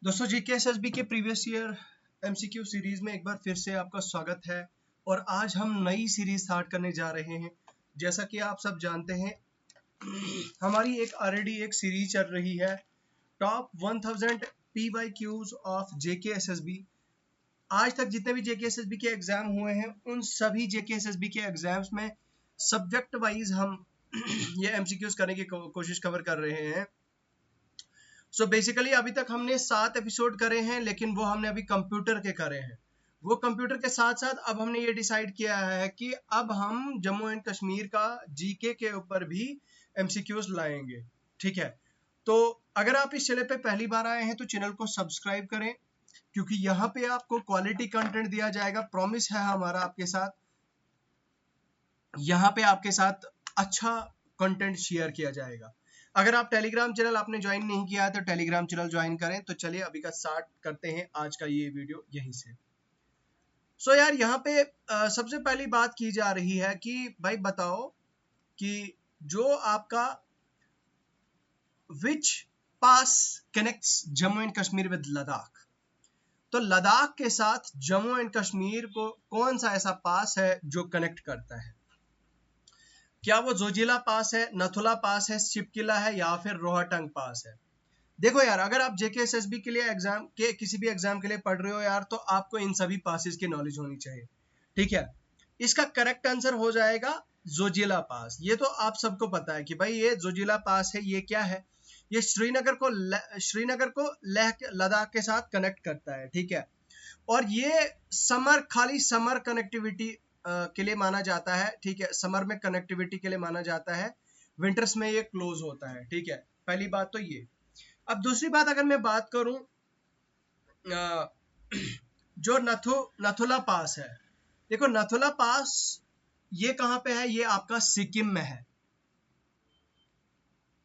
दोस्तों जीकेएसएसबी के previous year MCQ series में एक बार फिर से आपका स्वागत है। और आज हम नई सीरीज स्टार्ट करने जा रहे हैं। जैसा कि आप सब जानते हैं हमारी ऑलरेडी एक सीरीज चल रही है टॉप 1000 PYQs ऑफ जेकेएसएसबी। आज तक जितने भी जेकेएसएसबी के एग्जाम हुए हैं उन सभी जेकेएसएसबी के एग्जाम्स में सब्जेक्ट वाइज हम ये एमसीक्यूज करने की कोशिश कवर कर रहे हैं। सो बेसिकली अभी तक हमने 7 एपिसोड करे हैं, लेकिन वो हमने अभी कंप्यूटर के करे हैं। वो कंप्यूटर के साथ साथ अब हमने ये डिसाइड किया है कि अब हम जम्मू एंड कश्मीर का जीके के ऊपर भी एमसीक्यूज लाएंगे। ठीक है, तो अगर आप इस चैनल पे पहली बार आए हैं तो चैनल को सब्सक्राइब करें, क्योंकि यहाँ पे आपको क्वालिटी कंटेंट दिया जाएगा। प्रॉमिस है हमारा आपके साथ, यहाँ पे आपके साथ अच्छा कंटेंट शेयर किया जाएगा। अगर आप टेलीग्राम चैनल आपने ज्वाइन नहीं किया है तो टेलीग्राम चैनल ज्वाइन करें। तो चलिए अभी का स्टार्ट करते हैं आज का ये वीडियो यहीं से। सो यार यहाँ पे सबसे पहली बात की जा रही है कि भाई बताओ कि जो आपका which pass connects Jammu and Kashmir with Ladakh. तो लद्दाख के साथ जम्मू एंड कश्मीर को कौन सा ऐसा पास है जो कनेक्ट करता है? क्या वो जोजिला पास है, नथुला पास है, शिपकिला है, या फिर रोहतंग पास है? देखो यार, अगर आप जेकेएसएसबी के लिए एग्जाम के किसी भी एग्जाम के लिए पढ़ रहे हो यार, तो आपको इन सभी पासेस की नॉलेज होनी चाहिए। ठीक है, इसका करेक्ट आंसर हो जाएगा जोजिला पास। ये तो आप सबको पता है कि भाई ये जोजिला पास है। ये क्या है? ये श्रीनगर को लेह लद्दाख के साथ कनेक्ट करता है। ठीक है, और ये खाली समर कनेक्टिविटी के लिए माना जाता है। ठीक है, समर में कनेक्टिविटी के लिए माना जाता है, विंटर्स में ये क्लोज होता है। ठीक है, पहली बात तो ये। अब दूसरी बात अगर मैं बात करूं, जो नथुला पास है, देखो नथुला पास ये कहां पे है? ये आपका सिक्किम में है।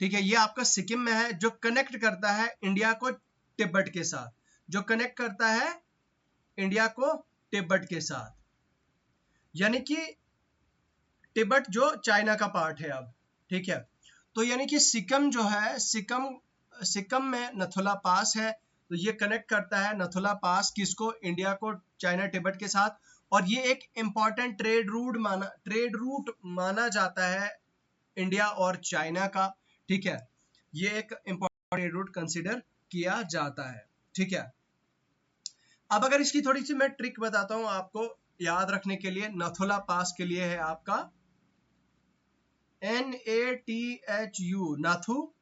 ठीक है, ये आपका सिक्किम में है, जो कनेक्ट करता है इंडिया को तिब्बत के साथ, जो कनेक्ट करता है इंडिया को तिब्बत के साथ। यानी कि तिब्बत जो चाइना का पार्ट है अब। ठीक है, तो यानी कि सिक्किम जो है, सिक्किम में नथुला पास है, तो ये कनेक्ट करता है नथुला पास किसको? इंडिया को चाइना तिब्बत के साथ। और ये एक इंपॉर्टेंट ट्रेड रूट माना जाता है इंडिया और चाइना का। ठीक है, ये एक इंपॉर्टेंट ट्रेड रूट कंसिडर किया जाता है। ठीक है, अब अगर इसकी थोड़ी सी मैं ट्रिक बताता हूं आपको याद रखने के लिए। नथुला पास के लिए है आपका NATHU, नाथू,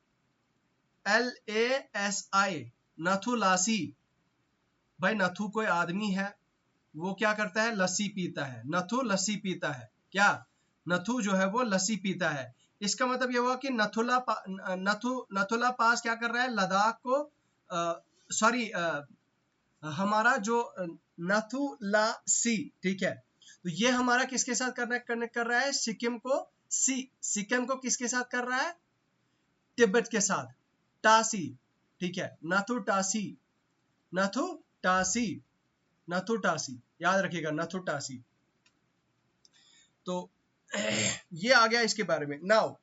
LASI, नथुलासी। भाई नथु कोई आदमी है, वो क्या करता है? लस्सी पीता है। नथु लस्सी पीता है। क्या? नथु जो है वो लस्सी पीता है। इसका मतलब ये हुआ कि नथुला पास क्या कर रहा है? लद्दाख को सॉरी हमारा जो नथुला सी, ठीक है, तो ये हमारा किसके साथ कनेक्ट कर रहा है? सिक्किम को किसके साथ कर रहा है? तिब्बत के साथ, टासी। ठीक है, नथु टासी, नथु टासी, नथु टासी, याद रखिएगा नथु टासी। तो ये आ गया इसके बारे में। नाउ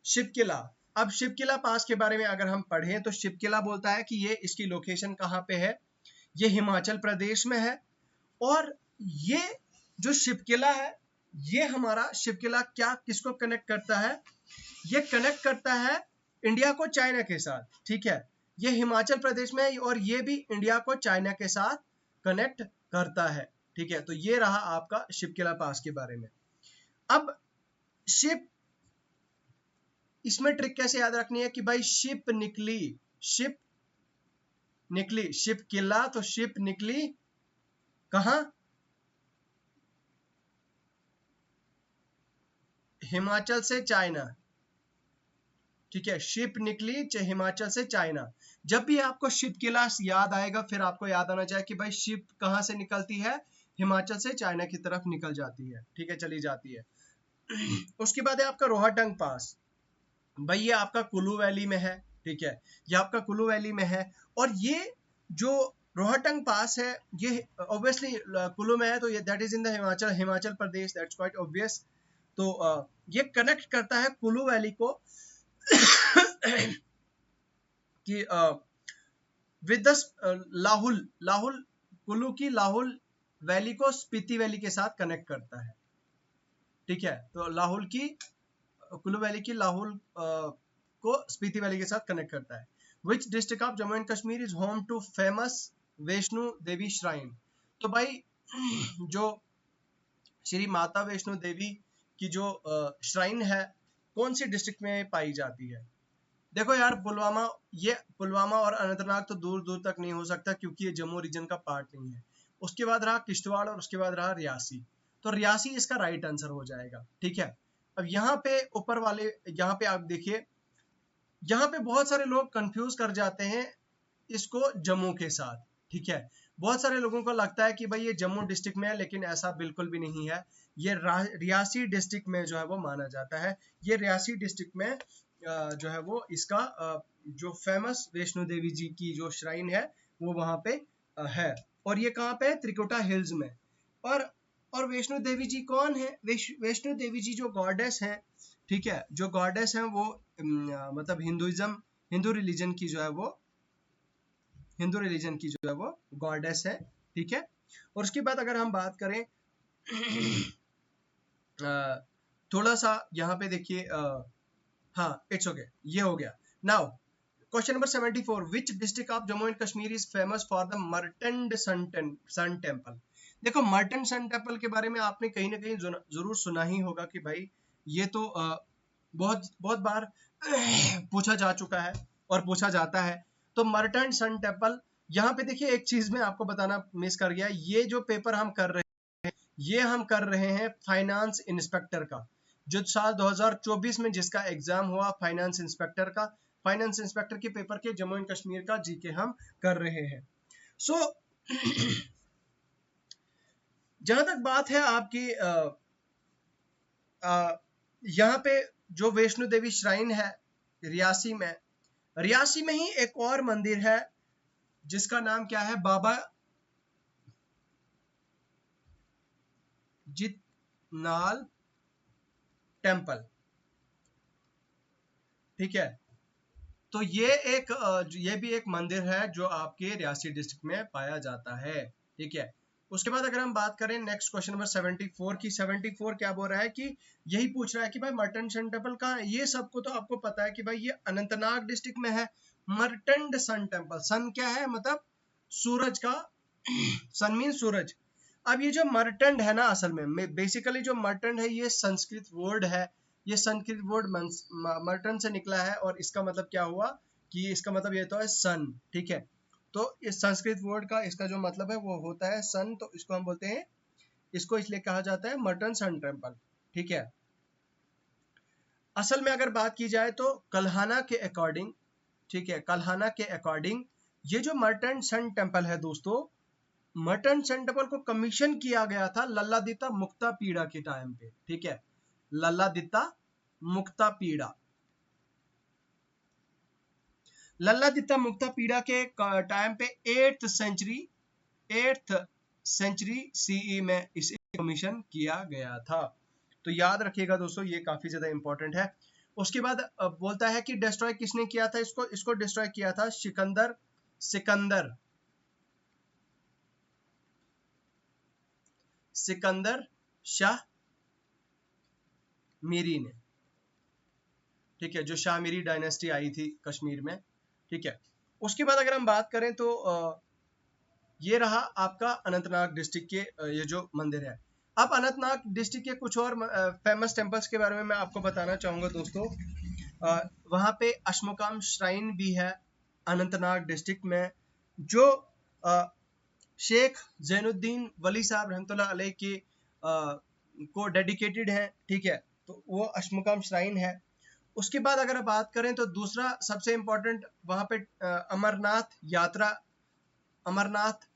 शिपकिला। अब शिपकिला पास के बारे में अगर हम पढ़ें तो शिपकिला बोलता है कि ये इसकी लोकेशन कहाँ पे है? ये हिमाचल प्रदेश में है। और ये जो शिपकिला है, ये हमारा शिपकिला क्या किसको कनेक्ट करता है? ये कनेक्ट करता है इंडिया को चाइना के साथ। ठीक है, ये हिमाचल प्रदेश में है और ये भी इंडिया को चाइना के साथ कनेक्ट करता है। ठीक है, तो ये रहा आपका शिपकिला पास के बारे में। अब शिप, इसमें ट्रिक कैसे याद रखनी है कि भाई शिप निकली, शिप किला, तो शिप निकली कहां? हिमाचल से चाइना। ठीक है, शिप निकली हिमाचल से चाइना। जब भी आपको शिप किला याद आएगा, फिर आपको याद आना चाहिए कि भाई शिप कहां से निकलती है? हिमाचल से चाइना की तरफ निकल जाती है। ठीक है, चली जाती है। उसके बाद है आपका रोहतंग पास। भाई ये आपका कुल्लू वैली में है। ठीक है, ये आपका कुल्लू वैली में है। और ये जो रोहतंग पास है, ये ऑब्वियसली कुल्लू में है, तो ये that is in the Himachal Pradesh, that's quite obvious. तो ये कनेक्ट करता है कुल्लू वैली को कि विद द लाहुल, लाहुल कुल्लू की लाहुल वैली को स्पीति वैली के साथ कनेक्ट करता है। ठीक है, तो लाहुल की कुल्लू वैली की लाहुल को स्पीति वैली के साथ कनेक्ट करता है। Which district of Jammu and Kashmir is home to famous Vaishno Devi shrine. तो भाई जो श्री माता वैष्णो देवी की जो श्राइन है कौन सी डिस्ट्रिक्ट में पाई जाती है? देखो यार, पुलवामा, ये पुलवामा और अनंतनाग तो दूर दूर तक नहीं हो सकता क्योंकि ये जम्मू रीजन का पार्ट नहीं है। उसके बाद रहा किश्तवाड़ और उसके बाद रहा रियासी, तो रियासी इसका राइट आंसर हो जाएगा। ठीक है, अब यहाँ पे ऊपर वाले, यहाँ पे आप देखिए, यहाँ पे बहुत सारे लोग कंफ्यूज कर जाते हैं इसको जम्मू के साथ। ठीक है, बहुत सारे लोगों को लगता है कि भाई ये जम्मू डिस्ट्रिक्ट में है, लेकिन ऐसा बिल्कुल भी नहीं है। ये रियासी डिस्ट्रिक्ट में जो है वो माना जाता है। ये रियासी डिस्ट्रिक्ट में जो है वो इसका जो फेमस वैष्णो देवी जी की जो श्राइन है वो वहां पे है। और ये कहाँ पे है? त्रिकुटा हिल्स में। और वैष्णो देवी जी कौन है? वैष्णो देवी जी जो गॉडेस है, ठीक है, जो गॉडेस है वो मतलब हिंदुइज्म, हिंदू रिलीजन की जो है वो, हिंदू रिलीजन की जो है वो गॉडेस है। ठीक है, और उसके बाद अगर हम बात करें थोड़ा सा यहाँ पे देखिए, हाँ इट्स ओके, ये हो गया। Now question number 74, which district of Jammu and Kashmir is famous for the Martand sun temple. देखो मर्टन सन टेम्पल के बारे में आपने कहीं ना कहीं जरूर सुना ही होगा कि भाई ये तो बहुत बहुत बार पूछा जा चुका है और पूछा जाता है। तो मर्टन सन टेम्पल, यहाँ पे देखिए एक चीज मैं आपको बताना मिस कर गया, ये जो पेपर हम कर रहे हैं ये हम कर रहे हैं फाइनेंस इंस्पेक्टर का, जो साल 2024 में जिसका एग्जाम हुआ फाइनेंस इंस्पेक्टर का, फाइनेंस इंस्पेक्टर के पेपर के जम्मू एंड कश्मीर का जीके हम कर रहे हैं। सो जहां तक बात है आपकी यहाँ पे जो वैष्णो देवी श्राइन है रियासी में, रियासी में ही एक और मंदिर है जिसका नाम क्या है? बाबा जितनाल टेम्पल। ठीक है, तो ये भी एक मंदिर है जो आपके रियासी डिस्ट्रिक्ट में पाया जाता है। ठीक है, उसके बाद अगर हम बात करें नेक्स्ट क्वेश्चन नंबर 74 की, 74 क्या बोल रहा है कि यही पूछ रहा है कि भाई मर्टन सन टेम्पल कहाँ है? ये सबको तो आपको पता है कि भाई ये अनंतनाग डिस्ट्रिक्ट में है। मर्टन सन टेम्पल, सन क्या है? मतलब सूरज का सन मीन सूरज। अब ये जो मर्टन है ना, असल में बेसिकली जो मर्टन है ये संस्कृत वर्ड है, ये संस्कृत वर्ड मर्टन से निकला है और इसका मतलब क्या हुआ कि इसका मतलब ये तो है सन। ठीक है, तो इस संस्कृत वर्ड का इसका जो मतलब है वो होता है सन, तो इसको हम बोलते हैं, इसको इसलिए कहा जाता है मर्टन सन टेम्पल। ठीक है, असल में अगर बात की जाए तो कल्हाना के अकॉर्डिंग, ठीक है, कल्हाना के अकॉर्डिंग ये जो मर्टन सन टेम्पल है दोस्तों, मर्टन सन टेम्पल को कमीशन किया गया था लल्लादित्ता मुक्ता पीड़ा के टाइम पे। ठीक है, लल्लादित्ता मुक्ता पीड़ा, लल्लादित्ता मुक्ता पीड़ा के टाइम पे 8th सेंचुरी सीई में इसे कमीशन किया गया था। तो याद रखिएगा दोस्तों, ये काफी ज्यादा इंपॉर्टेंट है। उसके बाद बोलता है कि डिस्ट्रॉय किसने किया था इसको डिस्ट्रॉय किया था सिकंदर शाह मीरी ने। ठीक है, जो शाह मीरी डायनेस्टी आई थी कश्मीर में। ठीक है, उसके बाद अगर हम बात करें तो ये रहा आपका अनंतनाग डिस्ट्रिक्ट के ये जो मंदिर है। अब अनंतनाग डिस्ट्रिक्ट के कुछ और फेमस टेम्पल्स के बारे में मैं आपको बताना चाहूंगा दोस्तों। वहां पे अश्मकाम श्राइन भी है अनंतनाग डिस्ट्रिक्ट में, जो शेख जैनुद्दीन वली साहब रहमतुल्लाह अलैह के को डेडिकेटेड है। ठीक है, तो वो अश्मकाम श्राइन है। उसके बाद अगर बात करें तो दूसरा सबसे इंपॉर्टेंट वहां पे अमरनाथ यात्रा, अमरनाथ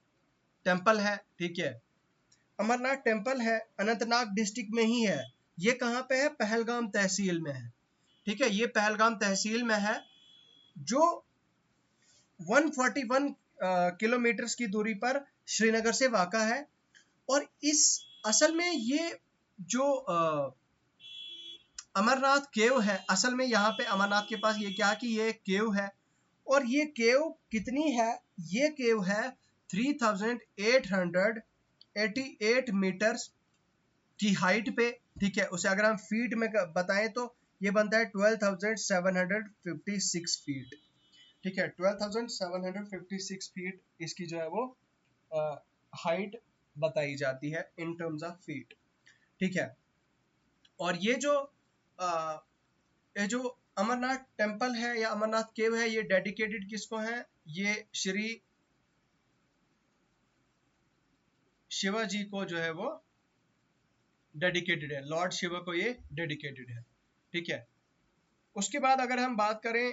टेम्पल है। ठीक है, अमरनाथ टेम्पल है अनंतनाग डिस्ट्रिक्ट में ही है। ये कहाँ पे है? पहलगाम तहसील में है। ठीक है, ये पहलगाम तहसील में है, जो 141 किलोमीटर की दूरी पर श्रीनगर से वाक़ा है। और इस असल में ये जो अमरनाथ केव है, असल में यहाँ पे अमरनाथ के पास ये क्या है कि ये केव है और ये केव कितनी है, ये केव है 3888 मीटर्स की हाइट पे, ठीक है। उसे अगर हम फीट में बताएं तो ये बनता है 12,756 फीट, ठीक है। 12,756 फीट इसकी जो है वो हाइट बताई जाती है इन टर्म्स ऑफ फीट, ठीक है। और ये जो अमरनाथ टेम्पल है या अमरनाथ केव है, ये डेडिकेटेड किसको है, ये श्री शिवाजी को जो है वो डेडिकेटेड है, लॉर्ड शिवा को ये डेडिकेटेड है, ठीक है। उसके बाद अगर हम बात करें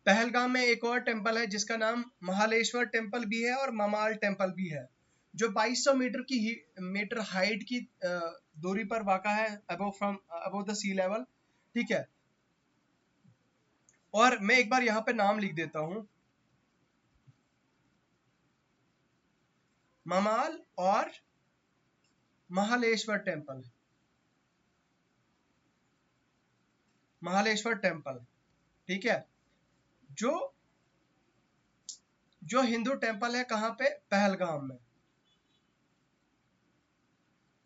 पहलगाम में एक और टेम्पल है जिसका नाम महालेश्वर टेम्पल भी है और ममाल टेम्पल भी है, जो 2200 मीटर हाइट की दूरी पर वाक़ा है अबव द सी लेवल, ठीक है। और मैं एक बार यहाँ पे नाम लिख देता हूँ, ममाल और महालेश्वर टेम्पल, महालेश्वर टेम्पल, ठीक है। जो हिंदू टेम्पल है कहाँ पे, पहलगाम में,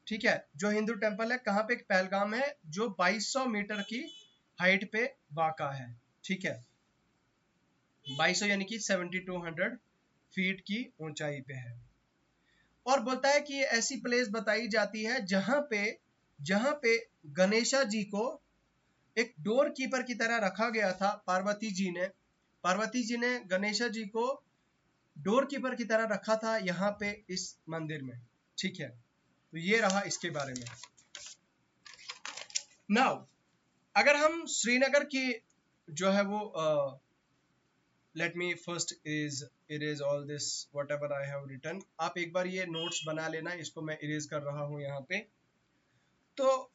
ठीक है। जो हिंदू टेम्पल है कहाँ पे, पहलगाम है, जो 2200 मीटर की हाइट पे वाक़ा है, ठीक है। 2200 यानी कि 7200 फीट की ऊंचाई पे है। और बोलता है कि ये ऐसी प्लेस बताई जाती है जहां पे गणेशा जी को एक डोर कीपर की तरह रखा गया था। पार्वती जी ने गणेशा जी को डोर कीपर की तरह रखा था यहाँ पे इस मंदिर में, ठीक है। तो ये रहा इसके बारे में। नाउ अगर हम श्रीनगर की जो है वो let me first erase all this whatever I have written. आप एक बार ये नोट्स बना लेना, इसको मैं इरेज कर रहा हूँ यहाँ पे। तो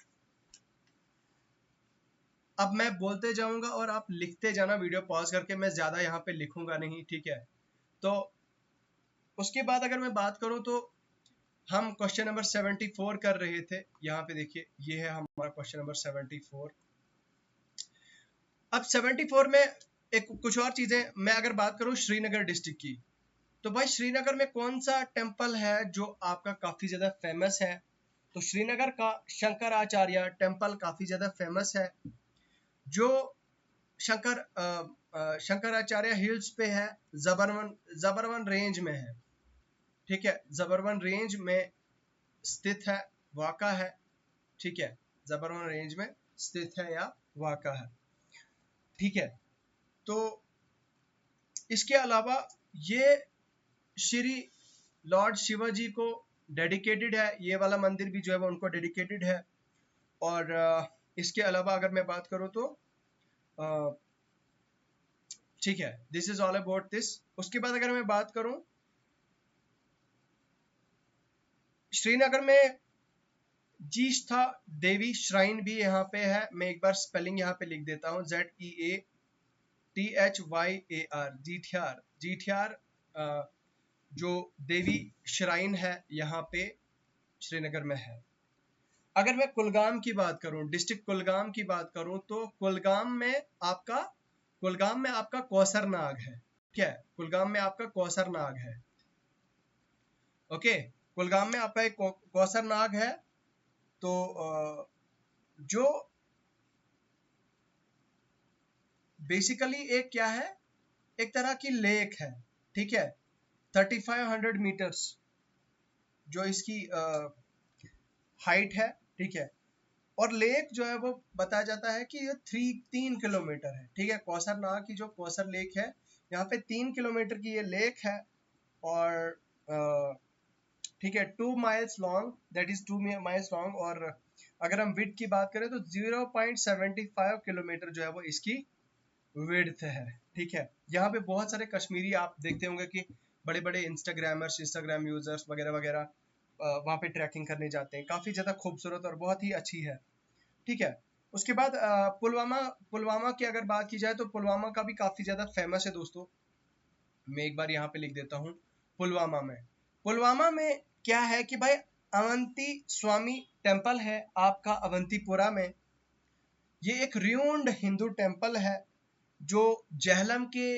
अब मैं बोलते जाऊंगा और आप लिखते जाना, वीडियो पॉज करके, मैं ज्यादा यहाँ पे लिखूंगा नहीं, ठीक है। तो उसके बाद अगर मैं बात करूं तो हम क्वेश्चन नंबर 74 कर रहे थे, यहाँ पे देखिए ये है हमारा क्वेश्चन नंबर 74। अब 74 में एक कुछ और चीजें, मैं अगर बात करूं श्रीनगर डिस्ट्रिक्ट की, तो भाई श्रीनगर में कौन सा टेम्पल है जो आपका काफी ज्यादा फेमस है, तो श्रीनगर का शंकराचार्य टेम्पल काफी ज्यादा फेमस है, जो शंकराचार्य हिल्स पे है, जबरवन रेंज में है, ठीक है। जबरवन रेंज में स्थित है, वाक़ा है, ठीक है। जबरवन रेंज में स्थित है या वाक़ा है, ठीक है। तो इसके अलावा ये श्री लॉर्ड शिवाजी को डेडिकेटेड है, ये वाला मंदिर भी जो है वो उनको डेडिकेटेड है। और इसके अलावा अगर मैं बात करूं तो ठीक है, this is all about this. उसके बाद अगर मैं बात करूं श्रीनगर में जीष्ठा देवी श्राइन भी यहाँ पे है, मैं एक बार स्पेलिंग यहाँ पे लिख देता हूँ, ZEATHYAR, जीठियार जो देवी श्राइन है यहाँ पे श्रीनगर में है। अगर मैं कुलगाम की बात करूं, डिस्ट्रिक्ट कुलगाम की बात करूं, तो कुलगाम में आपका कौसर नाग है, ठीक है। कुलगाम में आपका कौसर नाग है, ओके। कुलगाम में आपका एक कौसर नाग है। तो जो बेसिकली एक क्या है, एक तरह की लेक है, ठीक है। 3500 मीटर्स जो इसकी हाइट है, ठीक है। और लेक जो है वो बताया जाता है कि ये 3 किलोमीटर है, ठीक है। कौसर नाग की जो कौसर लेक है, यहाँ पे 3 किलोमीटर की ये लेक है, और ठीक है 2 miles long, that is 2 miles long. और अगर हम विड्थ की बात करें तो 0.75 किलोमीटर जो है वो इसकी विड्थ है, ठीक है। यहाँ पे बहुत सारे कश्मीरी आप देखते होंगे कि बड़े बड़े इंस्टाग्राम यूजर्स वगैरह वगैरह वहाँ पे ट्रैकिंग करने जाते हैं, काफ़ी ज़्यादा खूबसूरत और बहुत ही अच्छी है, ठीक है। उसके बाद पुलवामा की अगर बात की जाए तो पुलवामा का भी काफ़ी ज़्यादा फेमस है दोस्तों। मैं एक बार यहाँ पे लिख देता हूँ, पुलवामा में क्या है कि भाई अवंती स्वामी टेम्पल है आपका अवंतीपुरा में। ये एक रियून्ड हिंदू टेम्पल है जो जहलम के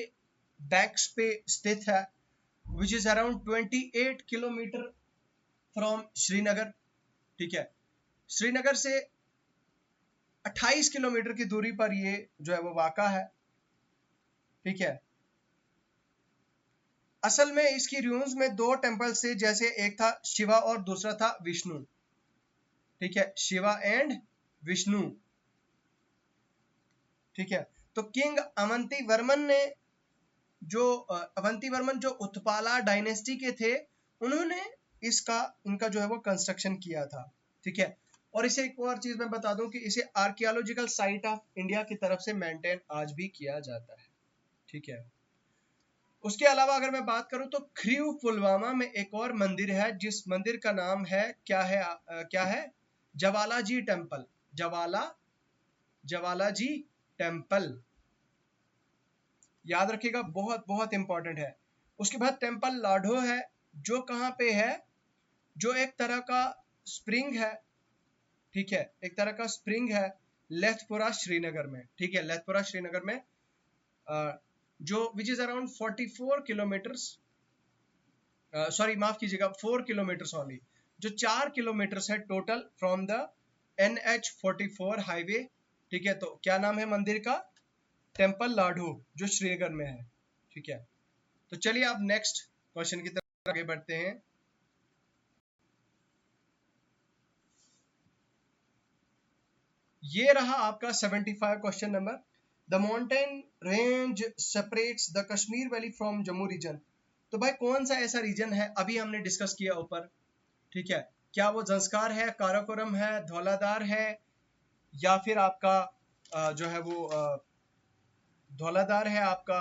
बैंक्स पे स्थित है, which is around 28 kilometre from Srinagar. ठीक है, श्रीनगर से 28 किलोमीटर की दूरी पर ये जो है वो वाक़ा है। ठीक है, असल में इसकी रूम्स में दो टेम्पल से, जैसे एक था शिवा और दूसरा था विष्णु। ठीक है, शिवा एंड विष्णु। ठीक है, तो किंग अवंती वर्मन ने जो अवंती वर्मन जो उत्पाला डायनेस्टी के थे, उन्होंने इनका जो है वो कंस्ट्रक्शन किया था। ठीक है, और इसे एक और चीज मैं बता दूं कि इसे आर्कियोलॉजिकल साइट ऑफ इंडिया की तरफ से मेंटेन आज भी किया जाता है। ठीक है, उसके अलावा अगर मैं बात करूं तो खरीव पुलवामा में एक और मंदिर है, जिस मंदिर का नाम है क्या है, जवाला जी टेम्पल। जवाला जी टेम्पल, याद रखिएगा, बहुत बहुत इंपॉर्टेंट है। उसके बाद टेम्पल लाडो है, जो कहाँ पे है, जो एक तरह का स्प्रिंग है। ठीक है, एक तरह का स्प्रिंग है लेथपुरा श्रीनगर में। ठीक है, लेथपुरा श्रीनगर में जो which is around 44 kilometres, sorry माफ कीजिएगा, 4 किलोमीटर्स ओनली, जो 4 किलोमीटर्स है total from the NH44 highway. ठीक है, तो क्या नाम है मंदिर का, टेम्पल लाडू, जो श्रीनगर में है। ठीक है, तो चलिए आप नेक्स्ट क्वेश्चन की तरफ आगे बढ़ते हैं। ये रहा आपका 75 question number. The mountain range separates the Kashmir valley from Jammu region. तो भाई कौन सा ऐसा रीजन है, अभी हमने डिस्कस किया ऊपर। ठीक है, क्या वो जंस्कार है, काराकोरम है, धौलाधार है, या फिर आपका जो है वो धौलाधार है आपका,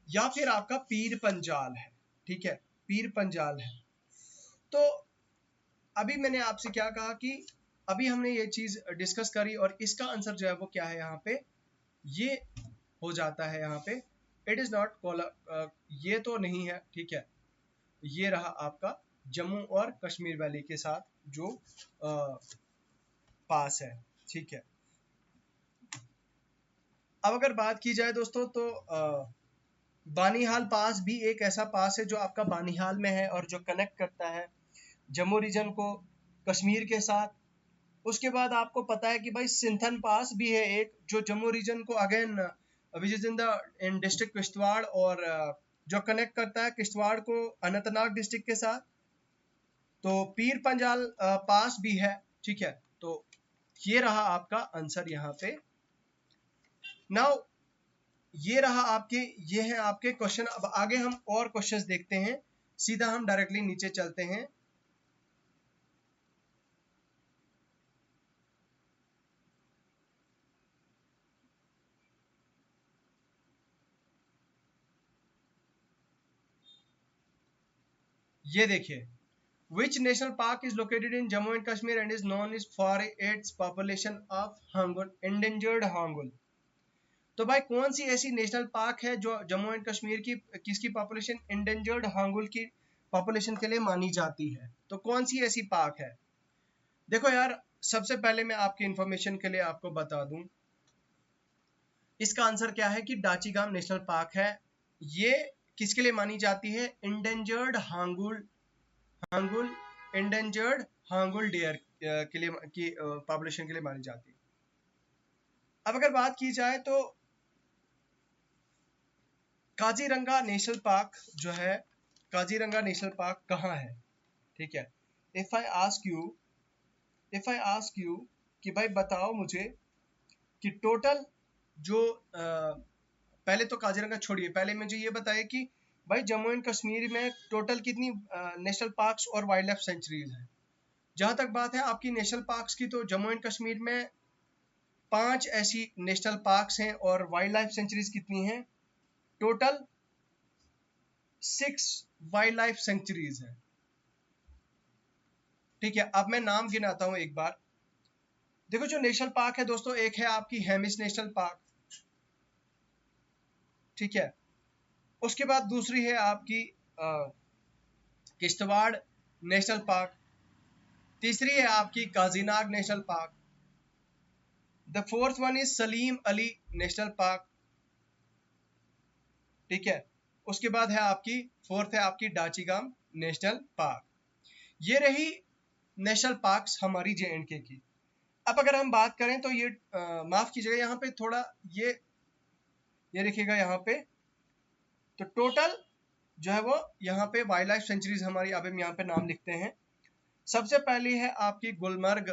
या फिर आपका पीर पंजाल है। ठीक है, पीर पंजाल है। तो अभी मैंने आपसे क्या कहा कि अभी हमने ये चीज डिस्कस करी, और इसका आंसर जो है वो क्या है, यहाँ पे ये हो जाता है। यहाँ पे इट इज नॉट कॉलर, ये तो नहीं है। ठीक है, ये रहा आपका जम्मू और कश्मीर वैली के साथ जो पास है। ठीक है, अब अगर बात की जाए दोस्तों, तो बानीहाल पास भी एक ऐसा पास है जो आपका बानीहाल में है, और जो कनेक्ट करता है जम्मू रीजन को कश्मीर के साथ। उसके बाद आपको पता है कि भाई सिंथन पास भी है एक, जो जम्मू रीजन को again which is in district Kishtwar, और जो कनेक्ट करता है किश्तवाड़ को अनंतनाग डिस्ट्रिक्ट के साथ। तो पीर पंजाल पास भी है। ठीक है, तो ये रहा आपका आंसर यहाँ पे। नाउ ये रहा आपके, ये है आपके क्वेश्चन। अब आगे हम और क्वेश्चंस देखते हैं, सीधा हम डायरेक्टली नीचे चलते हैं। ये देखिए, which national park is located in Jammu and Kashmir and is known is for its population of hangul, endangered hangul। तो भाई कौन सी ऐसी नेशनल पार्क है जो जम्मू एंड कश्मीर की, किसकी पॉपुलेशन, इंडेंजर्ड हांगुल की पॉपुलेशन के लिए मानी जाती है। तो कौन सी ऐसी पार्क है, देखो यार, सबसे पहले मैं आपकी इंफॉर्मेशन के लिए आपको बता दूं, इसका आंसर क्या है कि डाचीगाम नेशनल पार्क है। ये किसके लिए मानी जाती है, endangered hangul, hangul endangered hangul dear के लिए की पॉपुलेशन के लिए मानी जाती है। अब अगर बात की जाए तो काजीरंगा नेशनल पार्क जो है, काजीरंगा नेशनल पार्क कहाँ है। ठीक है, इफ आई आस्क यू कि भाई बताओ मुझे कि टोटल जो पहले तो काजीरंगा छोड़िए, पहले मुझे ये बताइए कि भाई जम्मू एंड कश्मीर में टोटल कितनी नेशनल पार्क्स और वाइल्ड लाइफ सेंचुरीज हैं। जहां तक बात है आपकी नेशनल पार्क्स की, तो जम्मू एंड कश्मीर में 5 ऐसी नेशनल पार्क्स हैं, और वाइल्ड लाइफ सेंचुरीज कितनी हैं, टोटल 6 वाइल्ड लाइफ सेंचुरीज हैं। ठीक है, अब मैं नाम गिनाता हूं एक बार। देखो जो नेशनल पार्क है दोस्तों, एक है आपकी हेमिस नेशनल पार्क। ठीक है, उसके बाद दूसरी है आपकी किश्तवाड़ नेशनल पार्क। तीसरी है आपकी Kazinag national park. The fourth one is Salim Ali national park. ठीक है। उसके बाद है आपकी फोर्थ है आपकी डाचीगाम नेशनल पार्क। ये रही नेशनल पार्क्स हमारी J&K की। अब अगर हम बात करें तो ये माफ कीजिएगा यहाँ पे थोड़ा ये देखिएगा यहाँ पे, तो टोटल जो है वो यहाँ पे वाइल्ड लाइफ सेंचुरीज हमारी, अब हम यहाँ पे नाम लिखते हैं। सबसे पहली है आपकी गुलमर्ग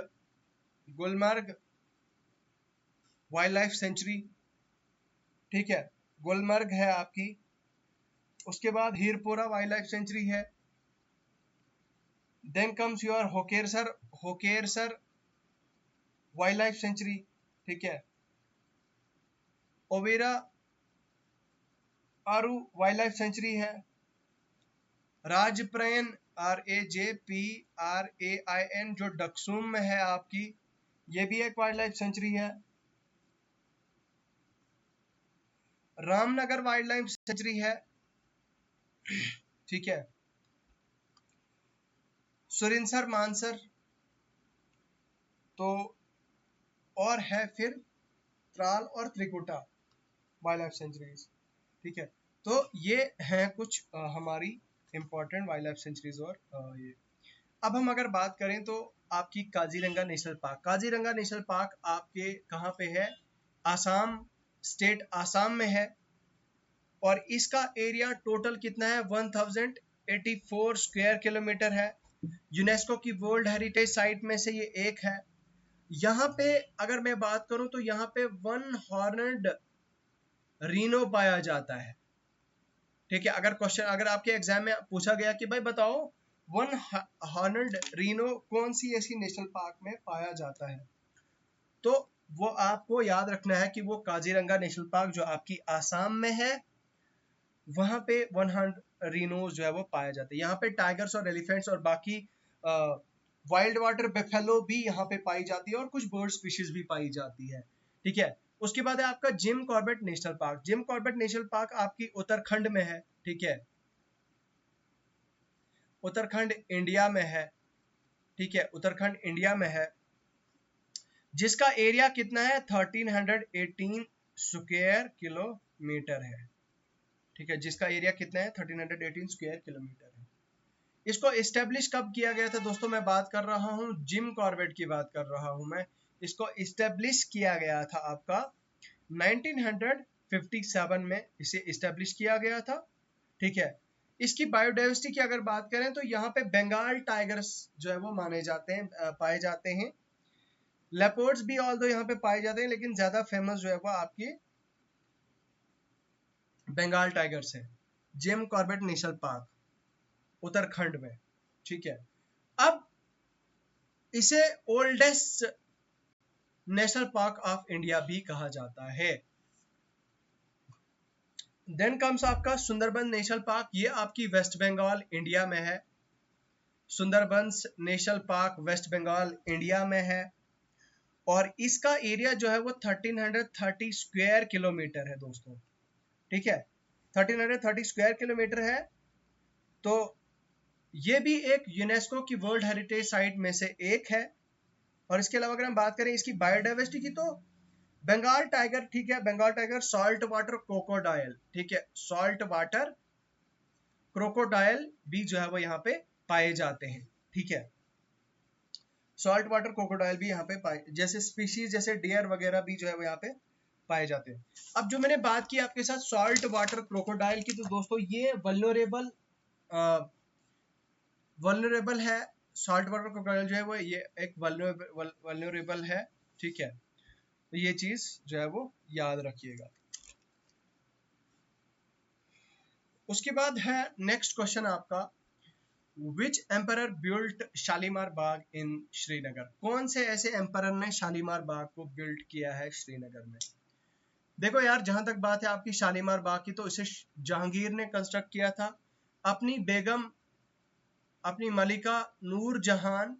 वाइल्ड लाइफ सेंचुरी, ठीक है, गुलमर्ग है आपकी। उसके बाद हीरपुरा वाइल्ड लाइफ सेंचुरी है। Then comes your Hokersar wildlife sanctuary, ठीक है। Overa Aru wildlife sanctuary है। राजप्रयन RAJPRAIN जो डकसुम में है आपकी, ये भी एक वाइल्ड लाइफ सेंचुरी है। रामनगर वाइल्ड लाइफ सेंचुरी है, ठीक है। सुरिनसर मानसर, तो और है फिर त्राल और त्रिकुटा वाइल्ड लाइफ सेंचुरीज, ठीक है। तो ये हैं कुछ हमारी इंपॉर्टेंट वाइल्ड लाइफ सेंचुरीज। और ये अब हम अगर बात करें तो आपकी काजीरंगा नेशनल पार्क आपके कहाँ पे है? आसाम स्टेट, आसाम में है। और इसका एरिया टोटल कितना है? 1084 स्क्वायर किलोमीटर है। यूनेस्को की वर्ल्ड हेरिटेज साइट में से ये एक है। यहाँ पे अगर मैं बात करूं तो यहाँ पे वन हॉर्नड रीनो पाया जाता है, ठीक है। अगर आपके एग्जाम में पूछा गया कि भाई बताओ वन हॉर्नड रीनो कौन सी ऐसी नेशनल पार्क में पाया जाता है, तो वो आपको याद रखना है कि वो काजीरंगा नेशनल पार्क जो आपकी आसाम में है, वहां पे 100 रीनोज जो है वो पाए जाते हैं। यहाँ पे टाइगर्स और एलिफेंट्स और बाकी वाइल्ड वाटर बेफेलो भी यहाँ पे पाई जाती है और कुछ बर्ड स्पीशीज भी पाई जाती है, ठीक है। उसके बाद है आपका जिम कॉर्बेट नेशनल पार्क आपकी उत्तराखंड में है, ठीक है। उत्तराखंड इंडिया में है, ठीक है, उत्तराखंड इंडिया में है, जिसका एरिया कितना है? 1318 स्क्वायर किलोमीटर है, ठीक है। जिसका एरिया कितना है? 1318 स्क्वायर किलोमीटर है। इसको एस्टेब्लिश कब किया गया था दोस्तों? मैं बात कर रहा हूँ जिम कॉर्बेट की बात कर रहा हूँ मैं। इसको एस्टेब्लिश किया गया था आपका 1957 में, इसे एस्टेब्लिश किया गया था, ठीक है। इसकी बायोडाइवर्सिटी की अगर बात करें तो यहाँ पे बंगाल टाइगर्स जो है वो माने जाते हैं, पाए जाते हैं। लेपर्ड्स भी ऑल्दो यहाँ पे पाए जाते हैं, लेकिन ज्यादा फेमस जो है वो आपकी बंगाल टाइगर्स है। Jim Corbett national park Uttarakhand में, ठीक है। अब इसे oldest national park of India भी कहा जाता है। देन कम्स आपका सुंदरबन नेशनल पार्क, ये आपकी वेस्ट बंगाल इंडिया में है। Sundarbans national park west Bengal India में है और इसका एरिया जो है वो 1330 स्क्वायर किलोमीटर है दोस्तों, ठीक है। 1330 स्क्वायर किलोमीटर है। तो ये भी एक यूनेस्को की वर्ल्ड हेरिटेज साइट में से एक है। और इसके अलावा अगर हम बात करें इसकी बायोडाइवर्सिटी की, तो बंगाल टाइगर, ठीक है, Bengal tiger, salt water crocodile, ठीक है, सॉल्ट वाटर क्रोकोडाइल भी जो है वो यहाँ पे पाए जाते हैं, ठीक है। सॉल्ट वाटर क्रोकोडाइल भी यहाँ पे पाए, जैसे स्पीशीज जैसे डियर वगैरह भी जो है वो यहाँ पे पाए जाते हैं। अब जो मैंने बात की आपके साथ सॉल्ट वाटर क्रोकोडाइल की, तो दोस्तों ये वल्नरेबल है। सॉल्ट वाटर क्रोकोडाइल जो है वो ये एक वल्नरेबल है, ठीक है। तो ये चीज जो है वो याद रखिएगा। उसके बाद है नेक्स्ट क्वेश्चन आपका, विच एम्परर बिल्ट शालीमार बाग इन श्रीनगर? कौन से ऐसे एम्परर ने शालीमार बाग को बिल्ट किया है श्रीनगर में? देखो यार, जहां तक बात है आपकी शालीमार बाग की, तो इसे जहांगीर ने कंस्ट्रक्ट किया था अपनी बेगम, अपनी मलिका नूरजहान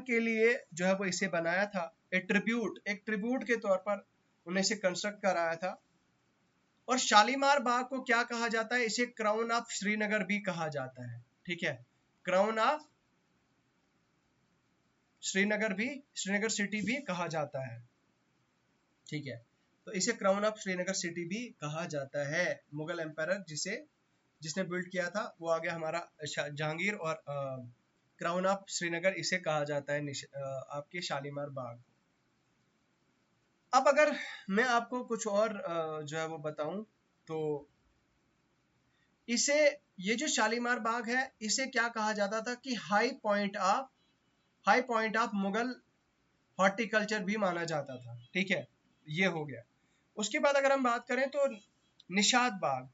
के लिए जो है वो इसे बनाया था। एक ट्रिब्यूट के तौर पर उन्हें इसे कंस्ट्रक्ट कराया था। और शालीमार बाग को क्या कहा जाता है? इसे क्राउन ऑफ श्रीनगर भी कहा जाता है, ठीक है। क्राउन ऑफ श्रीनगर सिटी भी कहा जाता है। ठीक है, तो इसे क्राउन ऑफ श्रीनगर सिटी भी कहा जाता है। मुगल एम्पायर जिसने बिल्ड किया था वो आ गया हमारा जहांगीर, और क्राउन ऑफ श्रीनगर इसे कहा जाता है आपके शालीमार बाग। अब अगर मैं आपको कुछ और जो है वो बताऊं तो इसे, ये जो शालीमार बाग है इसे क्या कहा जाता था कि high point of Mughal horticulture भी माना जाता था। ठीक है, ये हो गया। उसके बाद अगर हम बात करें तो निशात बाग,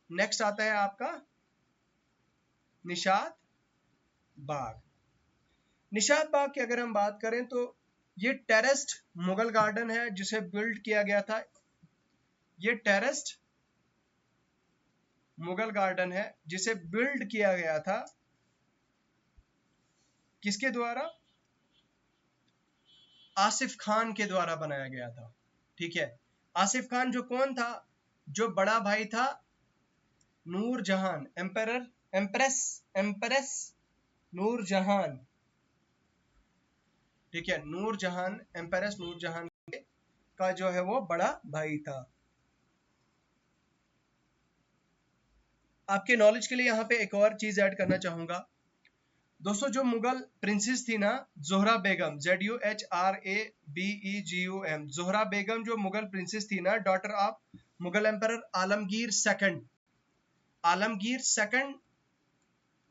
नेक्स्ट आता है आपका निशात बाग। निशात बाग की अगर हम बात करें तो ये टेरेस्ड मुगल गार्डन है जिसे बिल्ड किया गया था। ये टेरेस्ड मुगल गार्डन है जिसे बिल्ड किया गया था किसके द्वारा? आसिफ खान के द्वारा बनाया गया था। ठीक है, आसिफ खान जो कौन था? जो बड़ा भाई था नूरजहान, एम्प्रेस नूरजहान। ठीक है, नूरजहान, एम्प्रेस नूरजहान का जो है वो बड़ा भाई था। आपके नॉलेज के लिए यहाँ पे एक और चीज ऐड करना चाहूंगा दोस्तों, जो मुगल प्रिंसेस थी ना, जोहरा बेगम, ZUHRABEGUM, जोहरा बेगम जो मुगल प्रिंसेस थी ना, daughter of Mughal emperor Alamgir second, Alamgir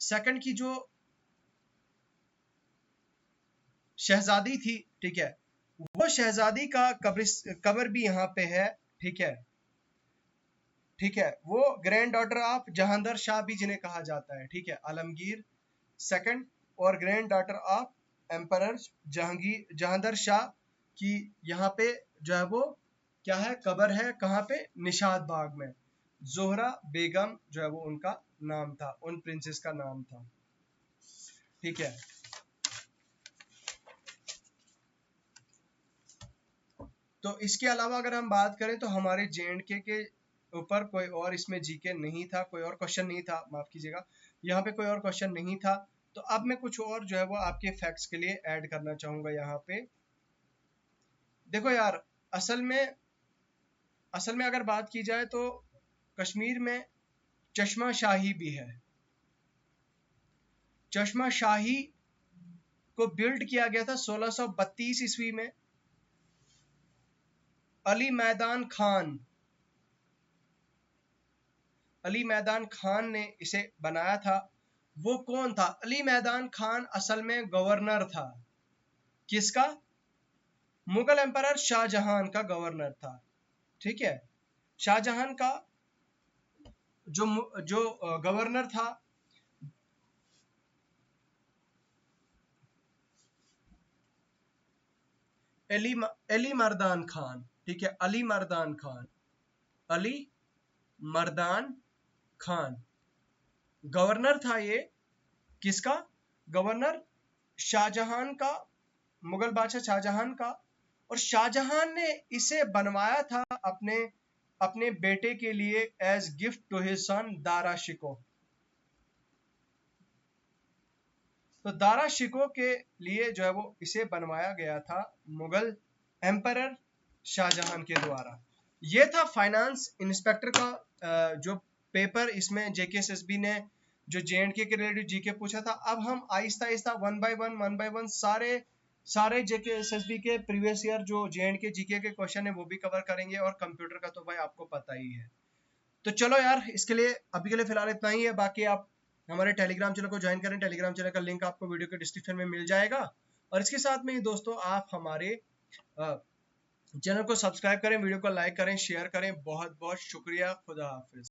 second की जो शहजादी थी, ठीक है, वो शहजादी का कब्र भी यहाँ पे है। ठीक है, ठीक है, वो grand daughter of Jahandar Shah भी जिन्हें कहा जाता है। ठीक है, आलमगीर सेकंड और grand daughter of emperor Jahandar Shah की यहाँ पे जो है वो क्या है, कब्र है। कहाँ पे? निशात बाग में। जोहरा बेगम जो है वो उनका नाम था, उन प्रिंसेस का नाम था। ठीक है, तो इसके अलावा अगर हम बात करें तो हमारे JNK के ऊपर कोई और इसमें जीके नहीं था, कोई और क्वेश्चन नहीं था, माफ कीजिएगा, यहाँ पे कोई और क्वेश्चन नहीं था। तो अब मैं कुछ और जो है वो आपके फैक्ट्स के लिए ऐड करना चाहूंगा यहाँ पे। देखो यार, असल में अगर बात की जाए तो कश्मीर में चश्मा शाही भी है। चश्मा शाही को बिल्ड किया गया था 1632 ईस्वी में। अली मैदान खान ने इसे बनाया था। वो कौन था? अली मैदान खान असल में गवर्नर था। किसका? मुगल एम्परर शाहजहां का गवर्नर था। ठीक है, शाहजहां का जो गवर्नर था, अली मर्दान खान। ठीक है, अली मर्दान खान गवर्नर था। ये किसका गवर्नर? शाहजहां का, मुगल बादशाह शाहजहां का। और शाहजहां ने इसे बनवाया था अपने बेटे के लिए as gift to his son Dara Shikoh. तो दारा शिको के लिए जो है वो इसे बनवाया गया था मुगल एम्परर शाहजहां के द्वारा। ये था फाइनेंस इंस्पेक्टर का जो पेपर, इसमें JKSSB ने जो JNK के रिलेटेड जीके पूछा था। अब हम Aahista Aahista one by one सारे JKSSB के प्रीवियस ईयर जो JNK जीके के क्वेश्चन है वो भी कवर करेंगे। और कंप्यूटर का तो भाई आपको पता ही है। तो चलो यार, इसके लिए अभी के लिए फिलहाल इतना ही है। बाकी आप हमारे टेलीग्राम चैनल को ज्वाइन करें। टेलीग्राम चैनल का लिंक आपको वीडियो के डिस्क्रिप्शन में मिल जाएगा। और इसके साथ में ही दोस्तों, आप हमारे चैनल को सब्सक्राइब करें, वीडियो को लाइक करें, शेयर करें। बहुत बहुत शुक्रिया। खुदा हाफिज।